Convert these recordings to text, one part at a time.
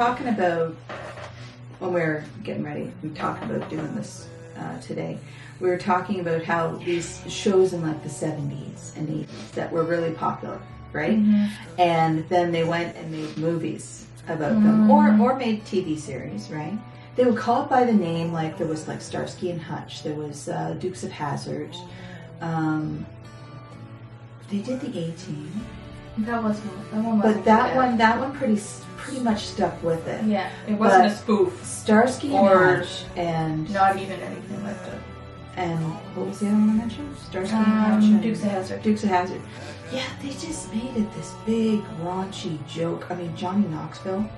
talking about, when we were getting ready, we talked about doing this today. We were talking about how these shows in like the 70s and 80s that were really popular, right? And then they went and made movies about them, or made TV series, right? They would call it by the name, like there was like Starsky and Hutch, there was Dukes of Hazzard. They did the A-Team. That was one. But that one pretty much stuck with it. Yeah, it wasn't a spoof. Starsky and Hutch and not even anything like that. And what was the other one I mentioned? Starsky and Hutch and Dukes of Hazzard. Dukes of Hazzard. Yeah, they just made it this big raunchy joke. I mean, Johnny Knoxville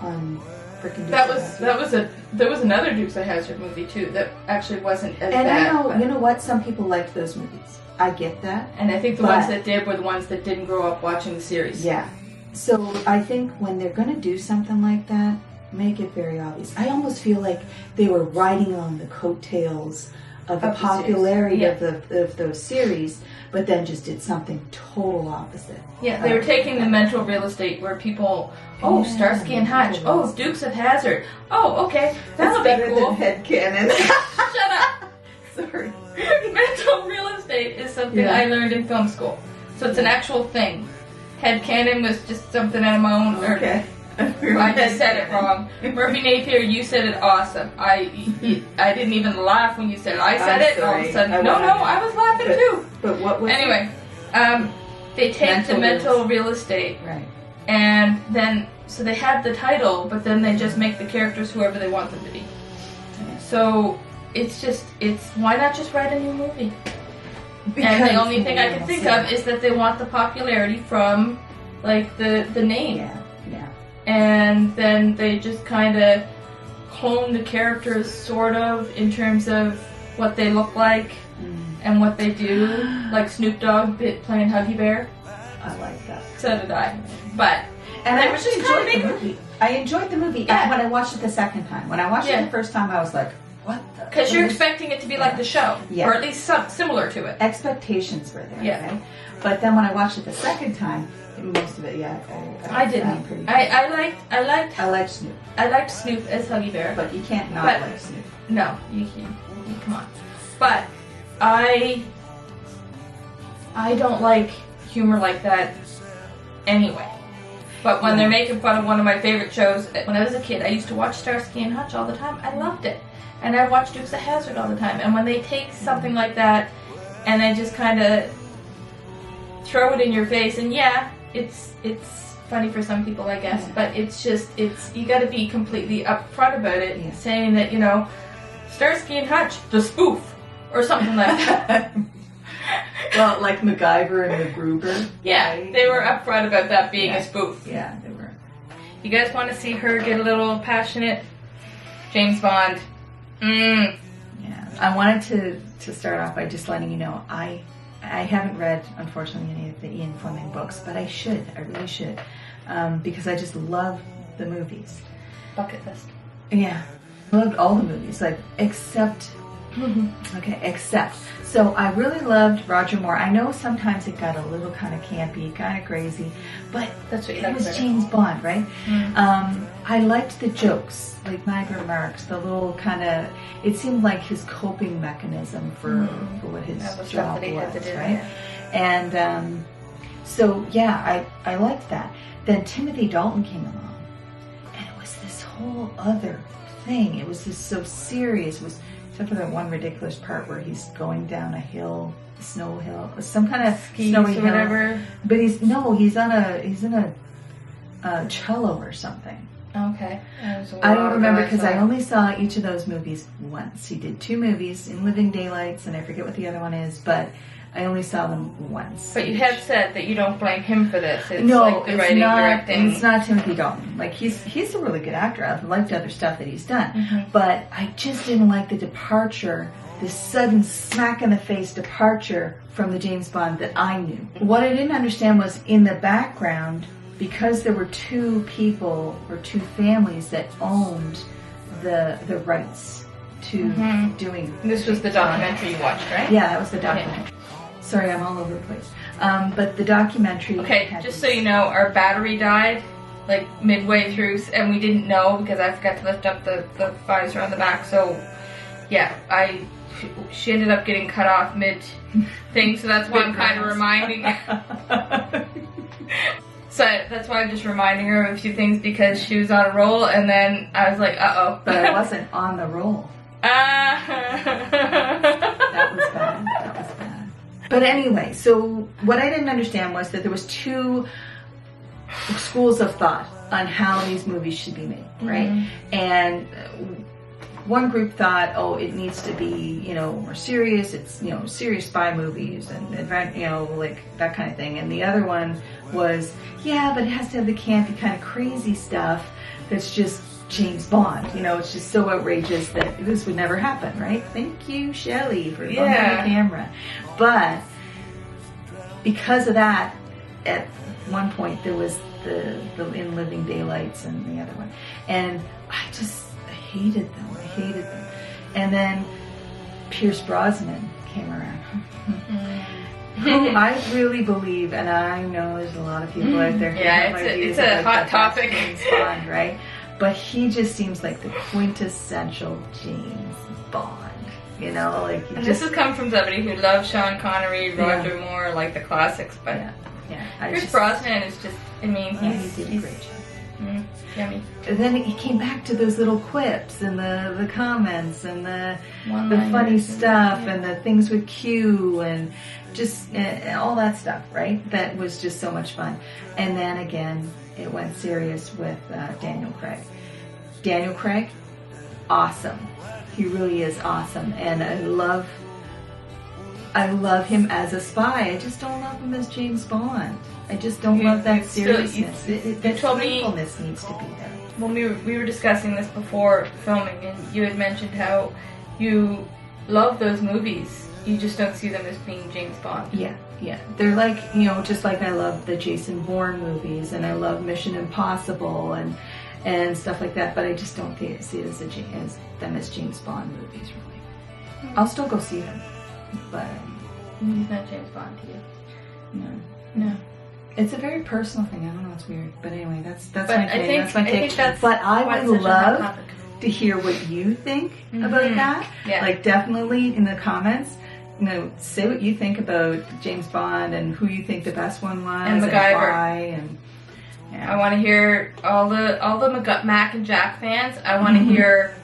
on freaking Dukes of Hazzard. There was another Dukes of Hazzard movie too that actually wasn't as and bad. And I know, you know what? Some people liked those movies. I get that. And I think the ones that did were the ones that didn't grow up watching the series. Yeah. So I think when they're going to do something like that, make it very obvious. I almost feel like they were riding on the coattails of the popularity of those series, but then just did something total opposite. Yeah, they were taking the mental real estate where people, Starsky and Hutch, Dukes of Hazzard, okay, that'll be cool. Head Canon. Shut up. Sorry. Mental real estate is something I learned in film school, so it's an actual thing. Headcanon was just something out of my own. Okay. I just said it wrong. Murphy Napier, you said it awesome. I didn't even laugh when you said it. I said it, and all of a sudden, I was laughing too. But what was anyway, they take the mental real estate, right? And then, so they have the title, but then they just make the characters whoever they want them to be. So it's why not just write a new movie? And the only thing I can think of is that they want the popularity from, like, the name. Yeah. And then they just kind of clone the characters, sort of, in terms of what they look like and what they do. Like Snoop Dogg playing Huggy Bear. I like that. So did I. But... And I actually enjoyed the movie. I enjoyed the movie when I watched it the second time. When I watched it the first time, I was like, what the... Because you're expecting it to be like the show. Yeah. Or at least similar to it. Expectations were there, right? But then when I watched it the second time, most of it, I didn't. I liked Snoop. I liked Snoop as Huggy Bear. But you can't not like Snoop. No, you come on. But I don't like humor like that anyway. But when they're making fun of one of my favorite shows, when I was a kid, I used to watch Starsky and Hutch all the time. I loved it. And I watched Dukes of Hazzard all the time. And when they take something like that and they just kind of throw it in your face, and it's funny for some people, I guess, but you got to be completely upfront about it, saying that, Starsky and Hutch, the spoof, or something like that. Well, like MacGyver and MacGruber. Yeah, they were upfront about that being a spoof. Yeah, they were. You guys want to see her get a little passionate? James Bond. Yeah, I wanted to start off by just letting you know, I haven't read, unfortunately, any of the Ian Fleming books, but I should. I really should. Because I just love the movies. Bucket list. Yeah. I loved all the movies, except... So I really loved Roger Moore. I know sometimes it got a little kind of campy, kind of crazy, but that's what it was James Bond, right? I liked the jokes, like Niagara Marks, the little kind of, it seemed like his coping mechanism for what his job was, right? And so, I liked that. Then Timothy Dalton came along, and it was this whole other thing. It was just so serious. It was, except for that one ridiculous part where he's going down a hill, a snow hill, some kind of snowy hill. Whatever. But he's in a cello or something. Okay. I don't remember because I only saw each of those movies once. He did 2 movies, In Living Daylights, and I forget what the other one is, but I only saw them once. But you have said that you don't blame him for this. It's no, like the writing, directing. It's not Timothy Dalton. Like he's a really good actor. I've liked other stuff that he's done, but I just didn't like the departure, this sudden smack in the face departure from the James Bond that I knew. What I didn't understand was in the background, because there were 2 people or 2 families that owned the rights to doing. This was the documentary you watched, right? Yeah, that was the documentary. Okay. Sorry, I'm all over the place. But the documentary... Okay, just so you know, our battery died, like midway through, and we didn't know because I forgot to lift up the visor on the back. So yeah, she ended up getting cut off mid thing. So that's why I'm kind of reminding. So that's why I'm just reminding her of a few things because she was on a roll, and then I was like, uh-oh. But I wasn't on the roll. That was bad. That was bad. But anyway, so what I didn't understand was that there was two schools of thought on how these movies should be made, right? Mm-hmm. And one group thought, oh, it needs to be, more serious. It's, serious spy movies and, like that kind of thing. And the other one was, yeah, but it has to have the campy kind of crazy stuff that's just James Bond. It's just so outrageous that this would never happen, right? Thank you, Shelley, for bumping the camera. But because of that, at one point there was the In Living Daylights and the other one. And I hated them. And then Pierce Brosnan came around. Who I really believe, and I know there's a lot of people out there who have ideas it's a hot topic. James Bond, right? But he just seems like the quintessential James Bond. And this has come from somebody who loves Sean Connery, Roger Moore, like the classics. But Pierce Brosnan is just, he did a great job. Yummy. And then he came back to those little quips and the comments and the funny stuff and the things with Q and just all that stuff, right? That was just so much fun. And then again, it went serious with Daniel Craig. Daniel Craig, awesome. He really is awesome, and I love him as a spy. I just don't love him as James Bond. I just don't love that seriousness. That playfulness needs to be there. When we were discussing this before filming, and you had mentioned how you love those movies. You just don't see them as being James Bond. Yeah. They're like, just like I love the Jason Bourne movies, and I love Mission Impossible and stuff like that, but I just don't see it as them as James Bond movies, really. I'll still go see them, but he's not James Bond to you. No. It's a very personal thing. I don't know. It's weird, but anyway, that's my take. That's my take. But I would love to hear what you think about that. Yeah. Like, definitely in the comments. Say what you think about James Bond and who you think the best one was and MacGyver. And why. I want to hear all the Mac and Jack fans. I want to hear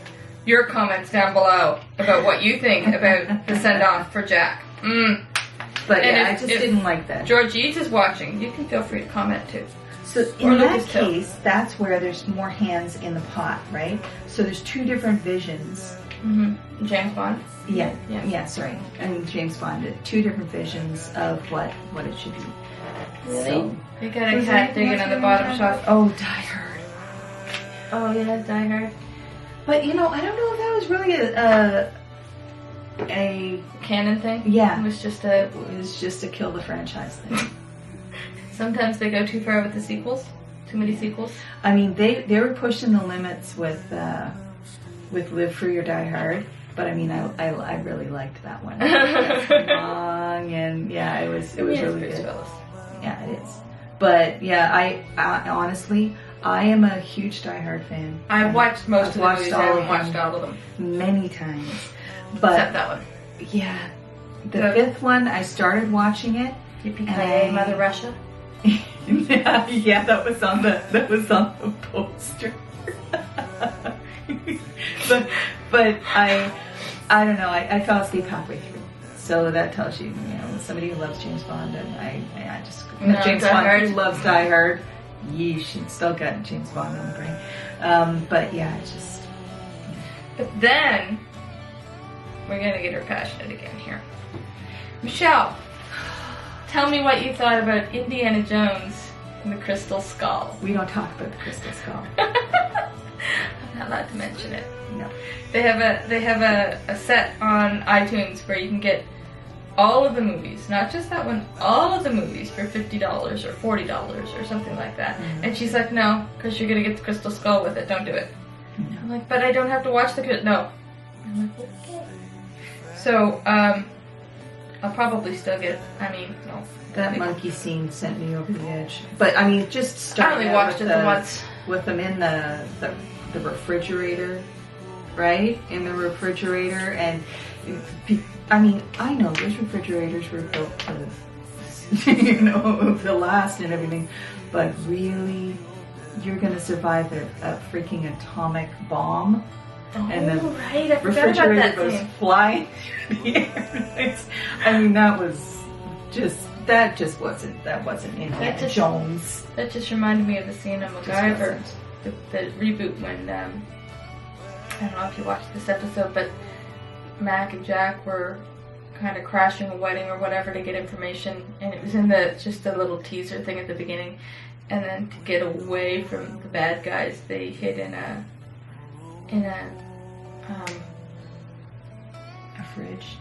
your comments down below about what you think about the send-off for Jack. But I just didn't like that. George Eads is watching. You can feel free to comment too. So in that case, that's where there's more hands in the pot, right? So there's two different visions. James Bond? Yeah, sorry. And James Bond, two different visions of what it should be. Really? So, you got a cat digging on the bottom shelf. Oh, Die Hard. Oh, yeah, Die Hard. But, I don't know if that was really a canon thing? Yeah. It was just a kill the franchise thing. Sometimes they go too far with the sequels. Too many sequels. I mean, they were pushing the limits with Live Free or Die Hard. But I mean, I really liked that one. It was long and it was really good. Yeah, it is. But yeah, I honestly, I am a huge Die Hard fan. I watched most of the movies. I haven't watched all of them many times. But except that one. Yeah, the fifth one, I started watching it. Yippee-ki-yay, Mother Russia. yeah, that was on the poster. but I don't know. I fell asleep halfway through, so that tells you, somebody who loves James Bond, and I just James Bond who loves Die Hard. Yeesh, still got James Bond on the brain. But yeah, it's just. But then we're gonna get her passionate again here, Michelle. Tell me what you thought about Indiana Jones and the Crystal Skull. We don't talk about the Crystal Skull. I'm not allowed to mention it. No. They have a set on iTunes where you can get all of the movies, not just that one, all of the movies for $50 or $40 or something like that. Mm-hmm. And she's like, no, because you're gonna get the Crystal Skull with it. Don't do it. Mm-hmm. I'm like, but I don't have to watch the no. I'm like, okay. So I'll probably still get. I mean, no. That monkey scene sent me over the edge. But I mean, just I only watched it once. With them in the refrigerator, right? In the refrigerator, and I mean, I know those refrigerators were built to, you know, to last and everything, but really, you're gonna survive a freaking atomic bomb. Oh, and the right, I forgot about that goes thing. flying through the air. I mean, that wasn't Indiana Jones. That just reminded me of the scene of MacGyver, the reboot when I don't know if you watched this episode, but Mac and Jack were kind of crashing a wedding or whatever to get information, and it was in just a little teaser thing at the beginning, and then to get away from the bad guys, they hid in a fridge.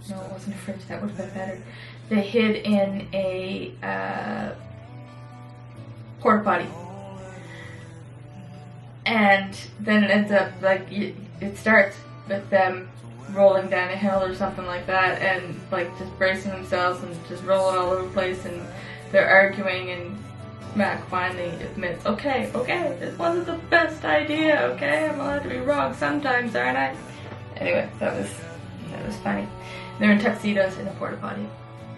No, it wasn't a fridge. That would have been better. They hid in a porta potty, and then it ends up like it starts with them rolling down a hill or something like that, and like just bracing themselves and just rolling all over the place, and they're arguing, and Mac finally admits, okay, this wasn't the best idea, okay, I'm allowed to be wrong sometimes, aren't I? Anyway, that was funny. They're in tuxedos in a porta potty,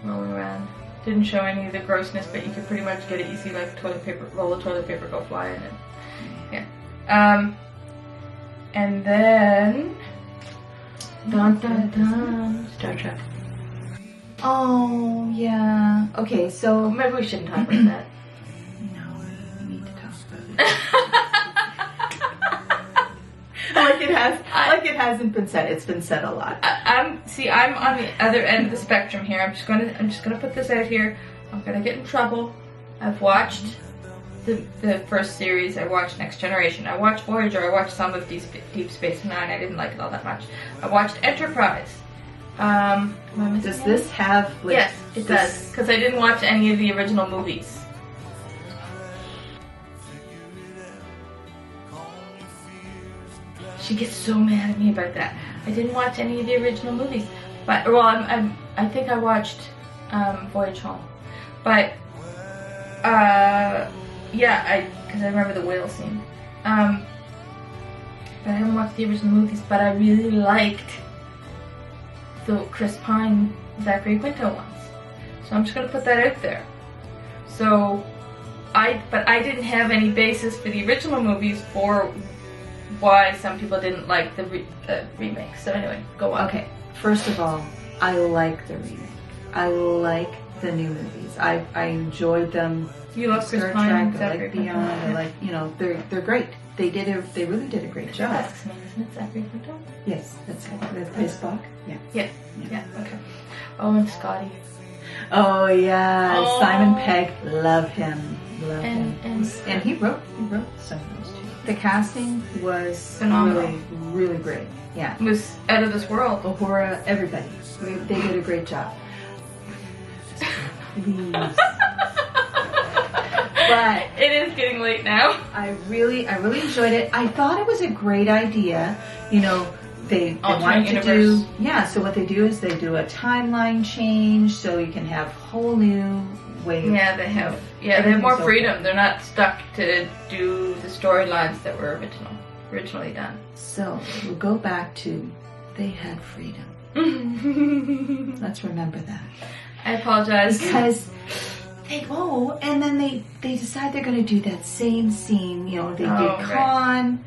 rolling around. Didn't show any of the grossness, but you could pretty much get it. You see like roll of toilet paper go flying, and yeah. And then dun dun dun, Star Trek. Oh yeah. Okay, so maybe we shouldn't talk about that. No, we need to talk about it. like it hasn't been said. It's been said a lot. I'm on the other end of the spectrum here. I'm just gonna put this out here. I'm gonna get in trouble. I've watched the first series. I watched Next Generation. I watched Voyager. I watched some of Deep Space Nine. I didn't like it all that much. I watched Enterprise. Does this have? Like, yes, it does. Because I didn't watch any of the original movies. She gets so mad at me about that. I didn't watch any of the original movies, but I think I watched Voyage Home, but yeah, because I remember the whale scene. But I haven't watched the original movies, but I really liked the Chris Pine, Zachary Quinto ones. So I'm just gonna put that out there. So I didn't have any basis for the original movies for why some people didn't like the remake. So anyway, go on. Okay, first of all, I like the remake. I like the new movies. I enjoyed them. You love Chris Pine, I like Beyond. I like, you know, they're great. They really did a great job. That's his name, isn't it? Zachary Quinto? Yes, that's it. That's Chris Spock. Yeah. Yeah. Okay. Oh, and Scotty. Oh yeah, oh. Simon Pegg. Love him. And he wrote some of those too. The casting was phenomenal. Really great. Yeah. It was out of this world. Uhura, everybody. They did a great job. Please. But it is getting late now. I really enjoyed it. I thought it was a great idea. You know, they wanted to do. Yeah. So what they do is they do a timeline change, so you can have whole new way. Yeah, they have. Yeah, they have more freedom. They're not stuck to do the storylines that were originally done. So we'll go back to they had freedom. Let's remember that. I apologize. Because they go and then they decide they're going to do that same scene. You know, they did Khan.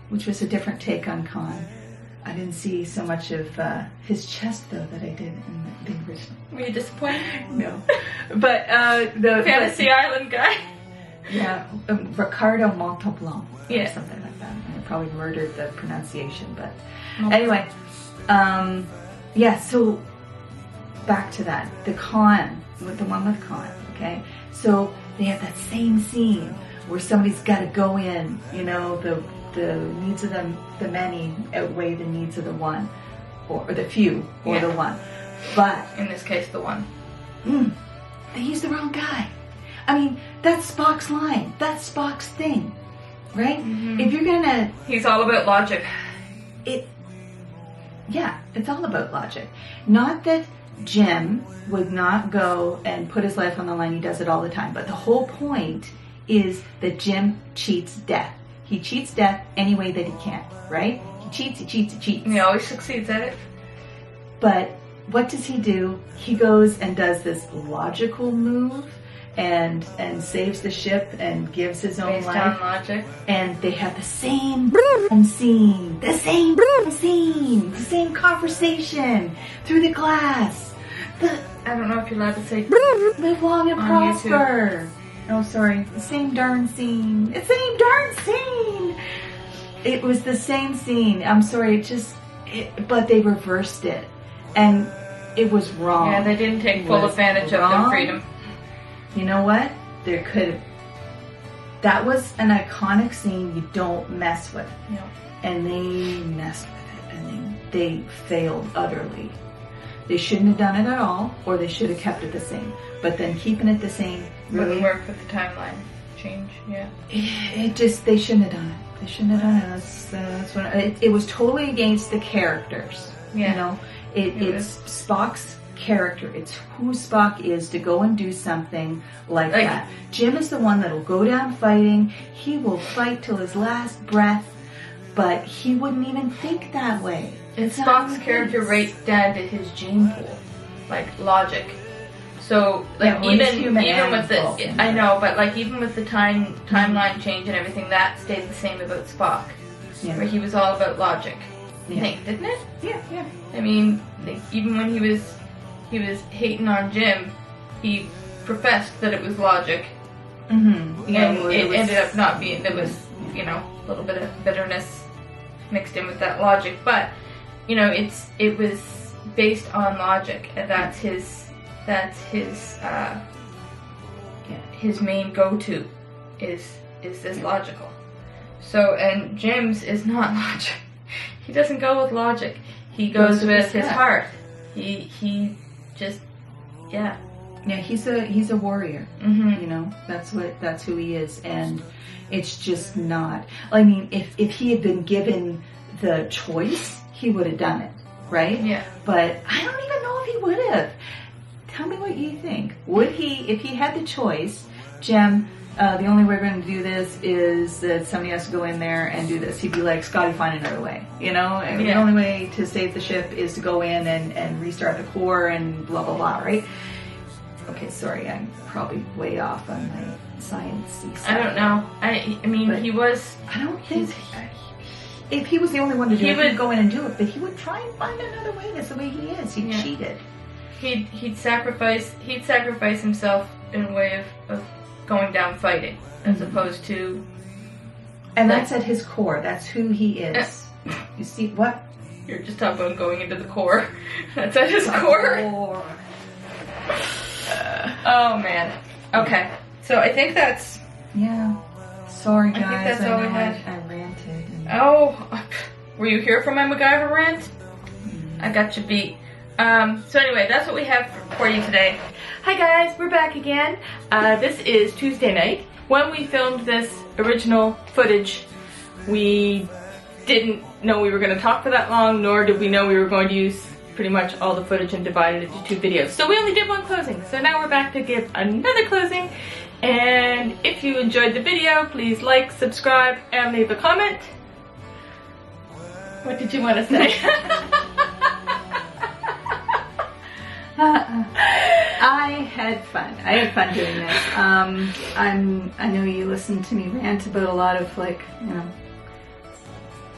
Which was a different take on Khan. I didn't see so much of his chest though that I did in the original. Were you disappointed? No, but the Fantasy Island guy. Yeah, Ricardo Montalban. Yeah, or something like that. I probably murdered the pronunciation, but anyway, yeah. So back to that, the Khan with the one with Khan. Okay, so they have that same scene where somebody's got to go in. You know, the needs of the many outweigh the needs of the one, or the few, or the one. But in this case, the one. They used the wrong guy. I mean, that's Spock's line. That's Spock's thing, right? Mm-hmm. If you're gonna, he's all about logic. Yeah, it's all about logic. Not that Jim would not go and put his life on the line. He does it all the time. But the whole point is that Jim cheats death. He cheats death any way that he can, right? He cheats, he cheats, he cheats. And he always succeeds at it. But what does he do? He goes and does this logical move and saves the ship and gives his own Based life. on logic. And they have the same scene, the same conversation through the glass. I don't know if you're allowed to say live long and prosper. Oh, sorry. The same darn scene. The same darn scene. It was the same scene. I'm sorry. But they reversed it. And it was wrong. Yeah, they didn't take full advantage of their freedom. You know what? There could have. That was an iconic scene you don't mess with. No. And they messed with it. And they failed utterly. They shouldn't have done it at all, or they should have kept it the same. But then keeping it the same really wouldn't work with the timeline change. Yeah. They shouldn't have done it. They shouldn't have done it. That's what it was totally against the characters. Yeah. You know, it's Spock's character. It's who Spock is to go and do something like that. Jim is the one that'll go down fighting. He will fight till his last breath, but he wouldn't even think that way. It's Spock's character right down to his gene pool, like logic. So like even with the I know, but like even with the timeline change and everything, that stayed the same about Spock, where he was all about logic. I think, didn't it? Yeah. I mean, like, even when he was hating on Jim, he professed that it was logic. Mm-hmm. Yeah, and it ended up not being. There was, you know, a little bit of bitterness mixed in with that logic, but you know, it was based on logic, and that's his main go-to is this logical. So, and Jim's is not logic. He doesn't go with logic. He goes with his heart. He just, yeah. Yeah, he's a warrior. Mm-hmm. You know, that's who he is, and it's just not. I mean, if he had been given the choice, he would have done it, right? Yeah. But I don't even know if he would have. Tell me what you think. Would he, if he had the choice, Jim? The only way we're going to do this is that somebody has to go in there and do this. He'd be like, Scotty, find another way. You know? And the only way to save the ship is to go in and restart the core and blah, blah, blah, right? Okay, sorry, I'm probably way off on my science-y side. I don't know. I mean, but he was... I don't think... If he was the only one to do it, he'd go in and do it. But he would try and find another way. That's the way he is. He cheated. He'd sacrifice himself in a way of going down fighting, as opposed to... And that's at his core. That's who he is. You see, what? You're just talking about going into the core. That's at his core. Oh, man. Okay. So I think that's... Yeah. Sorry, guys. I think that's all we had. I ranted. Oh, were you here for my MacGyver rant? I got you beat. So anyway, that's what we have for you today. Hi guys, we're back again. This is Tuesday night. When we filmed this original footage, we didn't know we were going to talk for that long, nor did we know we were going to use pretty much all the footage and divide it into 2 videos. So we only did one closing. So now we're back to give another closing. And if you enjoyed the video, please like, subscribe, and leave a comment. What did you want to say? I had fun. I had fun doing this. I know you listened to me rant about a lot of, like, you know,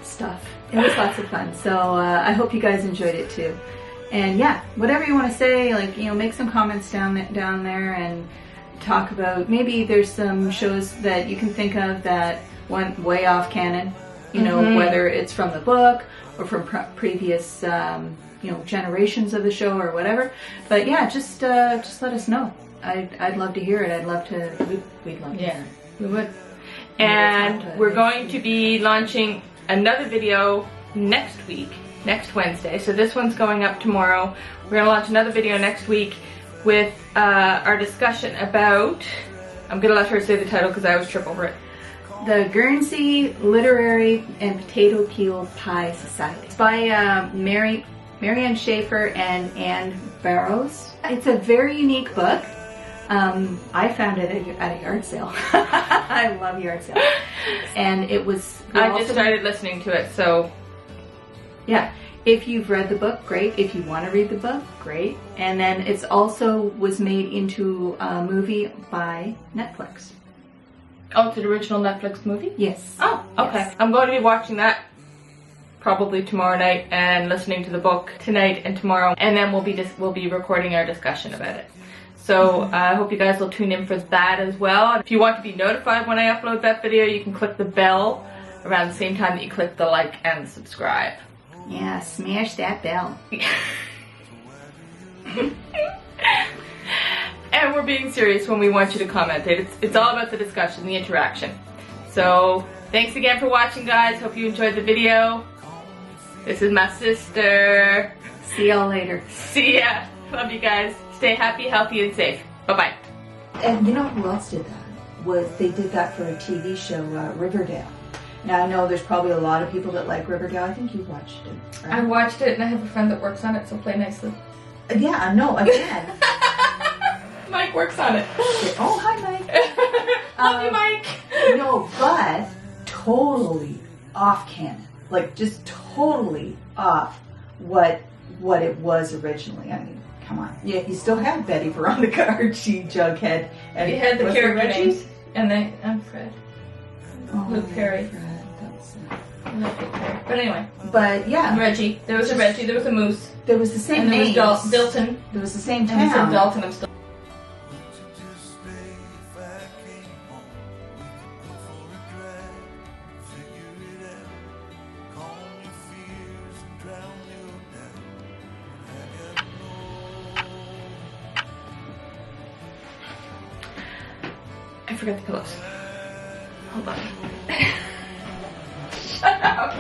stuff. It was lots of fun. So I hope you guys enjoyed it too. And yeah, whatever you want to say, like, you know, make some comments down there and talk about, maybe there's some shows that you can think of that went way off canon, you know, whether it's from the book or from previous you know, generations of the show or whatever. But yeah, just let us know. I'd love to hear it. I'd love to. We'd love to hear it. We would. And we're going to be launching another video next week, next Wednesday. So this one's going up tomorrow. We're going to launch another video next week with our discussion about, I'm going to let her say the title because I always trip over it. The Guernsey Literary and Potato Peel Pie Society. It's by Marianne Schaefer and Anne Barrows. It's a very unique book. I found it at a yard sale. I love yard sales. And it was... I just started listening to it, so... Yeah. If you've read the book, great. If you want to read the book, great. And then it's also was made into a movie by Netflix. Oh, it's an original Netflix movie? Yes. Oh, okay. Yes. I'm going to be watching that probably tomorrow night and listening to the book tonight and tomorrow. And then we'll be recording our discussion about it. So I hope you guys will tune in for that as well. If you want to be notified when I upload that video, you can click the bell around the same time that you click the like and subscribe. Yeah, smash that bell. And we're being serious when we want you to comment. It's all about the discussion, the interaction. So thanks again for watching, guys. Hope you enjoyed the video. This is my sister. See y'all later. See ya. Love you guys. Stay happy, healthy, and safe. Bye-bye. And you know who else did that? They did that for a TV show, Riverdale. Now, I know there's probably a lot of people that like Riverdale. I think you watched it, right? I watched it, and I have a friend that works on it, so play nicely. Yeah, no, again. Mike works on it. Oh, hi, Mike. Love you, Mike. No, but totally off canon. Like, just totally off what it was originally. I mean, come on. Yeah, you still have Betty Veronica, Archie, Jughead. And you had the character Reggie? names. And I'm Fred. Oh, Luke Perry. Fred. That's, But anyway. But yeah. Reggie. There was a Reggie, there was a Moose. There was the same and there name. was Dilton. There was the same town. And we said Dalton, I'm still... I forgot the pillows. Hold on. Shut up.